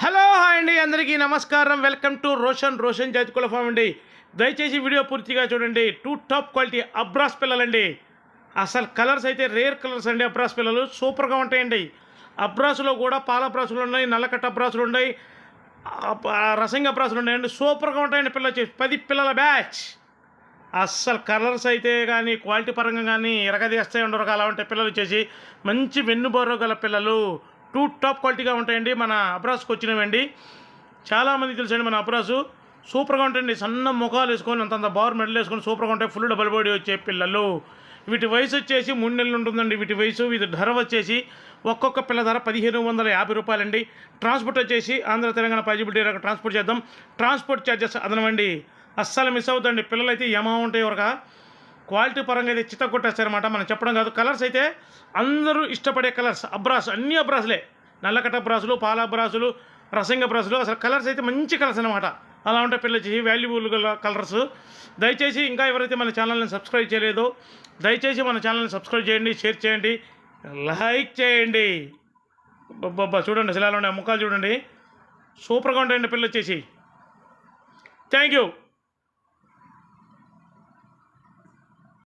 Hello hi అండి, అందరికీ నమస్కారం. వెల్కమ్ టు రోషన్ జాతికుల ఫామ్ అండి. దయచేసి వీడియో పూర్తిగా చూడండి. టాప్ క్వాలిటీ అబ్రాస్ పిల్లలండి. అసలు కలర్స్ అయితే రేర్ కలర్స్ అండి. అబ్రాస్ పిల్లలు సూపర్గా ఉంటాయండి. అబ్రాసులో కూడా పాల అబ్రాసులు ఉన్నాయి, నల్లకట్ట అబ్రాసులు ఉన్నాయి, రసంగ అబ్రాసులు ఉన్నాయండి. సూపర్గా ఉంటాయండి. పిల్లలు వచ్చేసి 10 పిల్లల బ్యాచ్. అస్సలు కలర్స్ అయితే కానీ క్వాలిటీ పరంగా కానీ ఎరగదీస్తాయి ఉండరు. అలా ఉంటాయి పిల్లలు వచ్చేసి. మంచి వెన్నుబోర్ర గల పిల్లలు టాప్ క్వాలిటీగా ఉంటాయండి. మన అబ్రాస్కి వచ్చినవండి. చాలామంది తెలుసండి మన అబ్రాసు సూపర్గా ఉంటాయండి. సన్న ముఖాలు వేసుకొని అంతంత బార్ మెడల్ వేసుకొని సూపర్గా ఉంటాయి. ఫుల్ డబల్ బాడీ వచ్చే పిల్లలు. వీటి వయసు వచ్చేసి 3 నెలలు ఉంటుందండి వీటి వయసు. వీటి ధర వచ్చేసి ఒక్కొక్క పిల్ల ధర 1550 రూపాయలండి. ట్రాన్స్పోర్ట్ వచ్చేసి ఆంధ్ర తెలంగాణ పాజిబిలిటీ ట్రాన్స్పోర్ట్ చేద్దాం. ట్రాన్స్పోర్ట్ ఛార్జెస్ అదనమండి. అస్సలు మిస్ అవుతుందండి. పిల్లలు అయితే యమా ఉంటాయి వరక. క్వాలిటీ పరంగా అయితే చిత్త కొట్టేస్తారనమాట. మనం చెప్పడం కాదు. కలర్స్ అయితే అందరూ ఇష్టపడే కలర్స్. అబ్రాస్ అన్ని అబ్రాసులే. నల్లకట్ట అబ్రాసులు, పాల అబ్రాసులు, రసంగ అబ్రాసులు. అసలు కలర్స్ అయితే మంచి కలర్స్ అనమాట. అలా ఉంటే పిల్లలు వచ్చి వాల్యుబుల్ కలర్స్. దయచేసి ఇంకా ఎవరైతే మన ఛానల్ని సబ్స్క్రైబ్ చేయలేదో దయచేసి మన ఛానల్ని సబ్స్క్రైబ్ చేయండి, షేర్ చేయండి, లైక్ చేయండి. బాబా చూడండి అసలు ఎలా ఉన్నాయి ముఖాలు చూడండి. సూపర్గా ఉంటాయండి పిల్లలు వచ్చేసి. Thank you.